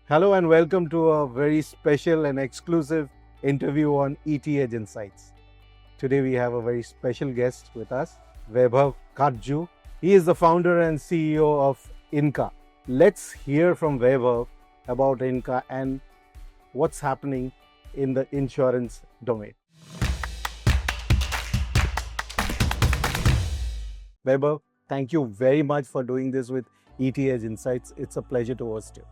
Hello and welcome to a very special and exclusive interview on ET Edge Insights. Today we have a very special guest with us, Vaibhav Kathju. He is the founder and CEO of Inka. Let's hear from Vaibhav about Inka and what's happening in the insurance domain. Vaibhav, thank you very much for doing this with ET Edge Insights. It's a pleasure to host you.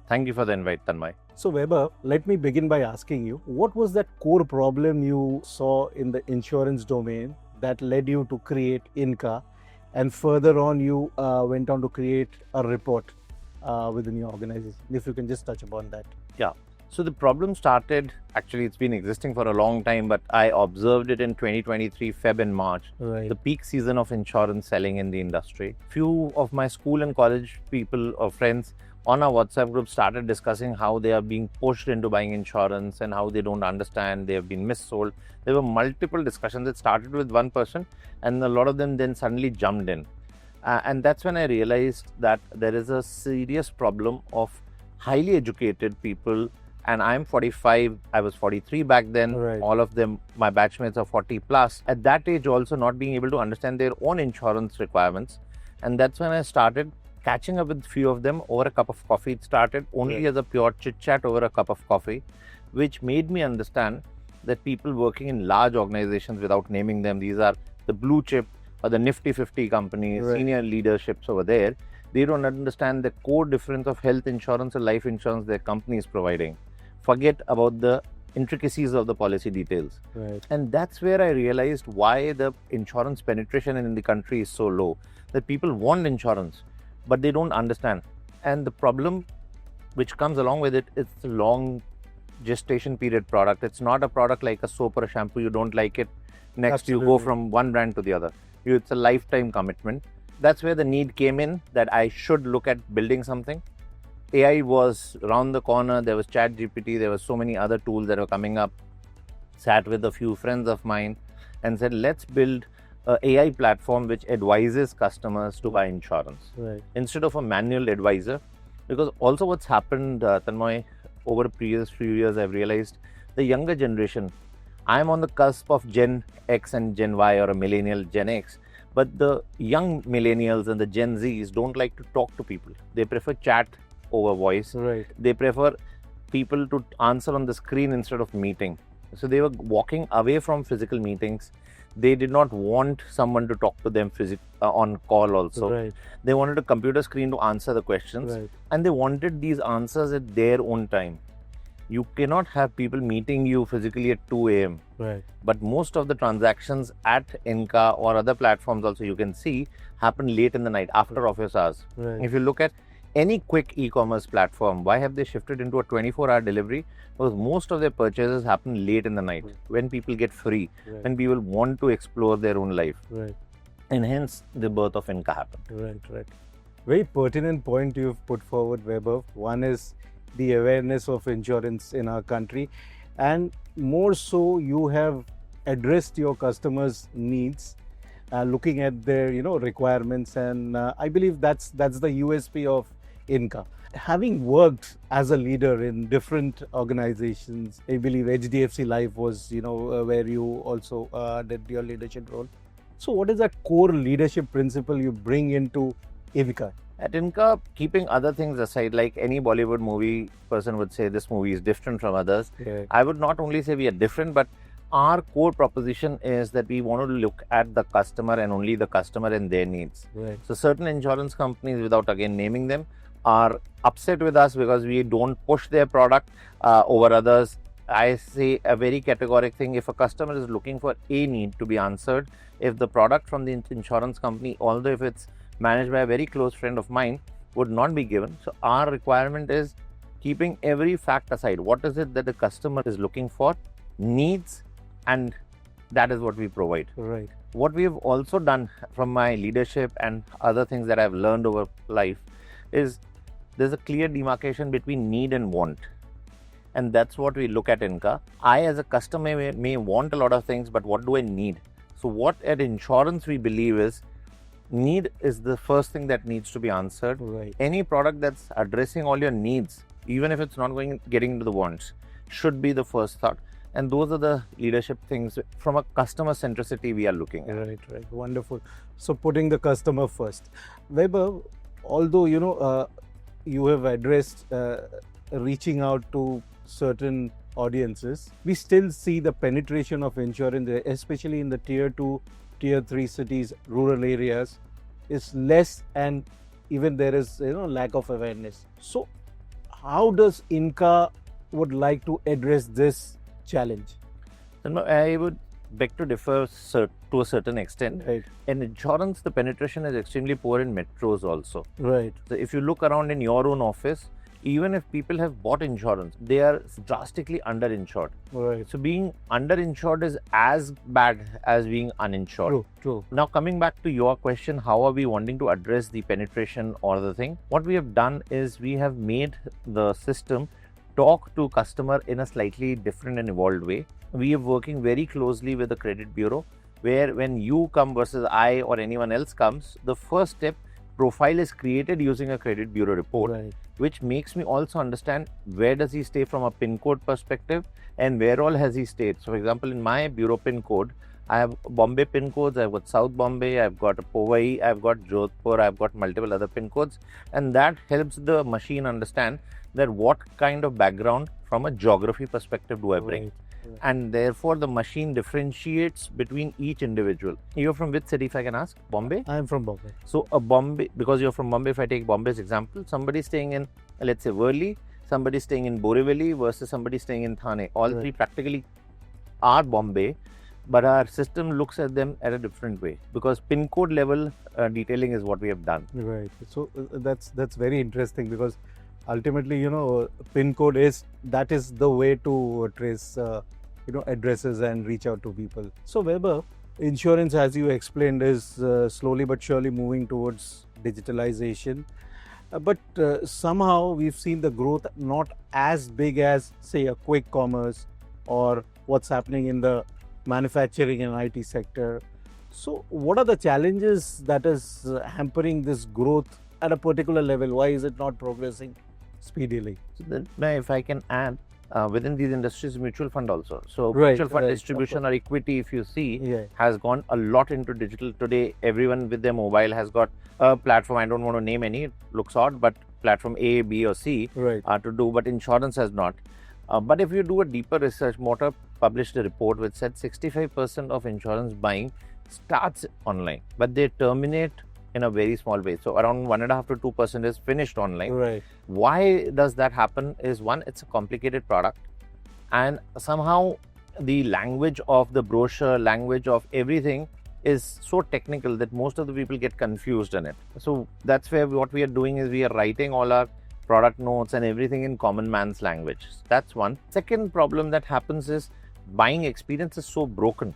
Thank you for the invite, Tanmay. So Vaibhav, let me begin by asking you, what was that core problem you saw in the insurance domain that led you to create Inka, and further on you went on to create a report within your organization? If you can just touch upon that. Yeah. So the problem started, actually it's been existing for a long time, but I observed it in 2023, Feb and March, Right. the peak season of insurance selling in the industry. Few of my school and college people or friends on our WhatsApp group started discussing how they are being pushed into buying insurance and how they don't understand, they have been missold. There were multiple discussions. It started with one person and a lot of them then suddenly jumped in. And that's when I realized that there is a serious problem of highly educated people. And I'm 45, I was 43 back then. Right. All of them, my batchmates are 40 plus. At that age also not being able to understand their own insurance requirements. And that's when I started catching up with few of them over a cup of coffee. It started only Right. as a pure chit chat over a cup of coffee, which made me understand that people working in large organizations, without naming them, these are the blue chip or the nifty 50 companies, Right. senior leaderships over there, they don't understand the core difference of health insurance and life insurance their company is providing. Forget about the intricacies of the policy details. Right. And that's where I realized why the insurance penetration in the country is so low. That people want insurance, but they don't understand. And the problem which comes along with it is the long gestation period product. It's not a product like a soap or a shampoo. You don't like it, next you go Absolutely. from one brand to the other. It's a lifetime commitment. That's where the need came in, that I should look at building something. AI was around the corner. There was ChatGPT. There were so many other tools that were coming up. Sat with a few friends of mine and said, let's build an AI platform which advises customers to buy insurance Right. instead of a manual advisor. Because also what's happened, Tanmay, over the previous few years, I've realized the younger generation, I'm on the cusp of Gen X and Gen Y, or a millennial Gen X. But the young millennials and the Gen Zs don't like to talk to people. They prefer chat over voice. Right. They prefer people to answer on the screen instead of meeting. So they were walking away from physical meetings. They did not want someone to talk to them on call also. Right. They wanted a computer screen to answer the questions. Right. And they wanted these answers at their own time. You cannot have people meeting you physically at 2 a.m. Right. But most of the transactions at Inka or other platforms also you can see happen late in the night after office hours. Right. If you look at any quick e-commerce platform, why have they shifted into a 24-hour delivery? Because most of their purchases happen late in the night, when people get free, Right. when people want to explore their own life. Right. And hence the birth of Inka happened. Right, right. Very pertinent point you've put forward, Vaibhav. One is the awareness of insurance in our country, and more so, you have addressed your customers' needs, looking at their requirements, and I believe that's the USP of Inka. Having worked as a leader in different organizations, I believe HDFC Life was where you also did your leadership role. So what is that core leadership principle you bring into Inka? At Inka, keeping other things aside, like any Bollywood movie person would say, this movie is different from others. Yeah. I would not only say we are different, but our core proposition is that we want to look at the customer and only the customer and their needs. Right. So certain insurance companies, without again naming them, are upset with us because we don't push their product over others. I say a very categoric thing: if a customer is looking for a need to be answered, if the product from the insurance company, although if it's managed by a very close friend of mine, would not be given. So our requirement is keeping every fact aside. What is it that the customer is looking for, needs, and that is what we provide. Right. What we have also done from my leadership and other things that I've learned over life is there's a clear demarcation between need and want. And that's what we look at Inka. I as a customer may want a lot of things, but what do I need? So what at insurance we believe is need is the first thing that needs to be answered. Right. Any product that's addressing all your needs even if it's not getting into the wants, should be the first thought. And those are the leadership things from a customer centricity we are looking at. Right. Wonderful. So putting the customer first. Vaibhav, although you have addressed reaching out to certain audiences, we still see the penetration of insurance, especially in the tier 2, tier 3 cities, rural areas, is less, and even there is lack of awareness. So how does Inca would like to address this challenge? So, no, I would beg to differ to a certain extent. Right. In insurance, the penetration is extremely poor in metros also. Right. So if you look around in your own office, even if people have bought insurance, they are drastically underinsured. Right. So being underinsured is as bad as being uninsured. True. Now coming back to your question, how are we wanting to address the penetration or the thing? What we have done is we have made the system talk to customer in a slightly different and evolved way. We are working very closely with the credit bureau, where when you come versus I or anyone else comes, the first step, profile is created using a credit bureau report, Right. which makes me also understand where does he stay from a pin code perspective and where all has he stayed. So for example, in my bureau pin code, I have Bombay pin codes, I've got South Bombay, I've got Powai, I've got Jodhpur, I've got multiple other pin codes, and that helps the machine understand that what kind of background from a geography perspective do I bring. Right. And therefore the machine differentiates between each individual. You're from which city, if I can ask? Bombay? I am from Bombay. So a Bombay, because you're from Bombay, if I take Bombay's example, somebody staying in, let's say, Worli, somebody staying in Borivali versus somebody staying in Thane. All Right. three practically are Bombay, but our system looks at them at a different way, because pin code level detailing is what we have done. Right. So that's very interesting, because ultimately, pin code is the way to trace addresses and reach out to people. So Weber, insurance, as you explained, is slowly but surely moving towards digitalization. But somehow we've seen the growth not as big as, say, a quick commerce or what's happening in the manufacturing and IT sector. So what are the challenges that is hampering this growth at a particular level? Why is it not progressing speedily? So then, if I can add, within these industries, mutual fund also. So Right, mutual fund right, distribution or equity, if you see, Yeah. has gone a lot into digital. Today, everyone with their mobile has got a platform. I don't want to name any, it looks odd, but platform A, B or C Right. to do, but insurance has not. But if you do a deeper research, Motor published a report which said 65% of insurance buying starts online, but they terminate in a very small way. So around 1.5 to 2% is finished online. Right. Why does that happen is, one, it's a complicated product, and somehow the language of the brochure, language of everything is so technical that most of the people get confused in it. So that's where what we are doing is we are writing all our product notes and everything in common man's language. That's one. Second problem that happens is buying experience is so broken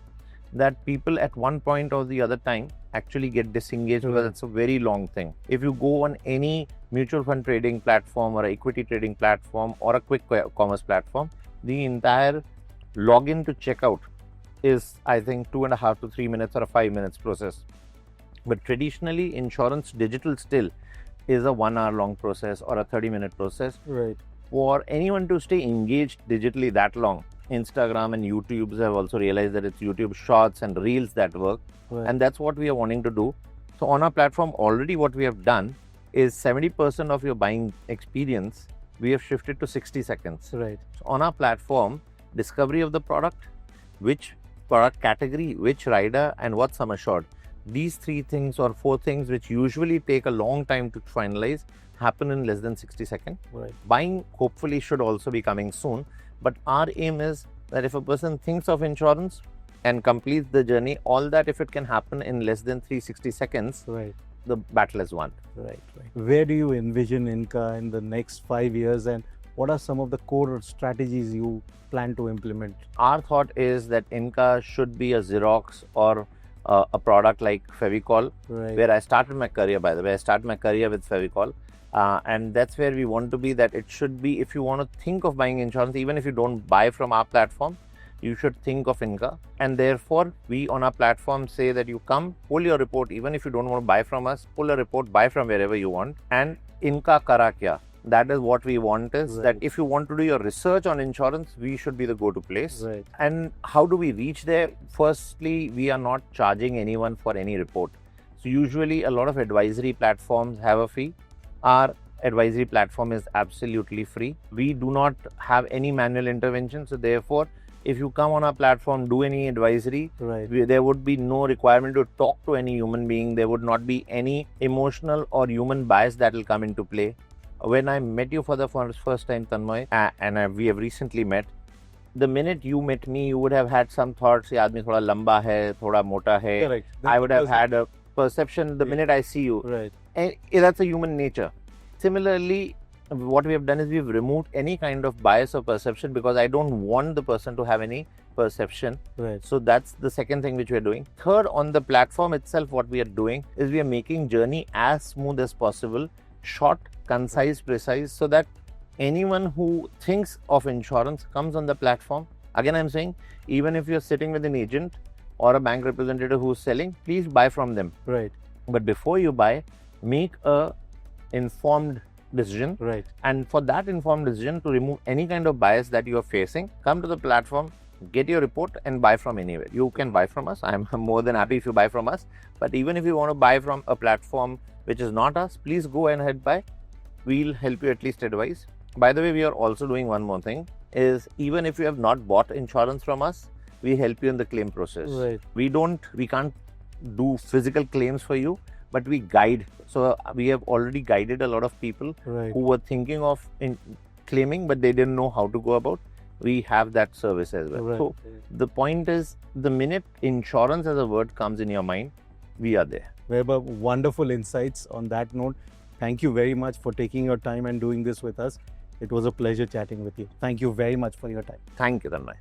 that people at one point or the other time actually get disengaged because it's a very long thing. If you go on any mutual fund trading platform or equity trading platform or a quick commerce platform, the entire login to checkout is, I think, 2.5 to 3 minutes or a 5 minutes process. But traditionally, insurance digital still is a 1 hour long process or a 30-minute process. Right. For anyone to stay engaged digitally that long, Instagram and YouTube have also realized that it's YouTube Shorts and Reels that work. Right. And that's what we are wanting to do. So on our platform, already what we have done is 70% of your buying experience, we have shifted to 60 seconds. Right. So on our platform, discovery of the product, which product category, which rider, and what sum assured. These 3 things or 4 things, which usually take a long time to finalize, happen in less than 60 seconds. Right. Buying hopefully should also be coming soon. But our aim is that if a person thinks of insurance and completes the journey, all that, if it can happen in less than 360 seconds, Right. the battle is won. Right. Where do you envision Inca in the next 5 years, and what are some of the core strategies you plan to implement? Our thought is that Inca should be a Xerox or a product like Fevicol, Right. where I started my career, by the way. I started my career with Fevicol. And that's where we want to be, that it should be, if you want to think of buying insurance, even if you don't buy from our platform, you should think of Inca. And therefore, we on our platform say that you come, pull your report, even if you don't want to buy from us, pull a report, buy from wherever you want, and Inca Kara Kya. That is what we want, is that Right. if you want to do your research on insurance, we should be the go-to place. Right. And how do we reach there? Firstly, we are not charging anyone for any report. So usually a lot of advisory platforms have a fee. Our advisory platform is absolutely free. We do not have any manual intervention. So therefore, if you come on our platform, do any advisory, Right. there would be no requirement to talk to any human being. There would not be any emotional or human bias that will come into play. When I met you for the first time, Tanmay, and we have recently met, the minute you met me, you would have had some thoughts, ye aadmi thoda lamba hai, thoda mota hai. Correct. I would have had a perception the Yeah. minute I see you. Right. And that's a human nature. Similarly, what we have done is we've removed any kind of bias or perception, because I don't want the person to have any perception. Right. So that's the second thing which we are doing. Third, on the platform itself, what we are doing is we are making journey as smooth as possible, short, concise, precise, so that anyone who thinks of insurance comes on the platform. Again, I'm saying, even if you're sitting with an agent or a bank representative who's selling, please buy from them. Right. But before you buy, make a informed decision. Right. And for that informed decision, to remove any kind of bias that you are facing, come to the platform, get your report and buy from anywhere. You can buy from us. I'm more than happy if you buy from us. But even if you want to buy from a platform which is not us, please go ahead buy. We'll help you at least advise. By the way, we are also doing one more thing, is even if you have not bought insurance from us, we help you in the claim process. Right. We can't do physical claims for you, but we guide. So we have already guided a lot of people Right. who were thinking of claiming, but they didn't know how to go about. We have that service as well. Right. So the point is, the minute insurance as a word comes in your mind, we are there. Vaibhav, wonderful insights on that note. Thank you very much for taking your time and doing this with us. It was a pleasure chatting with you. Thank you very much for your time. Thank you, Tanmay.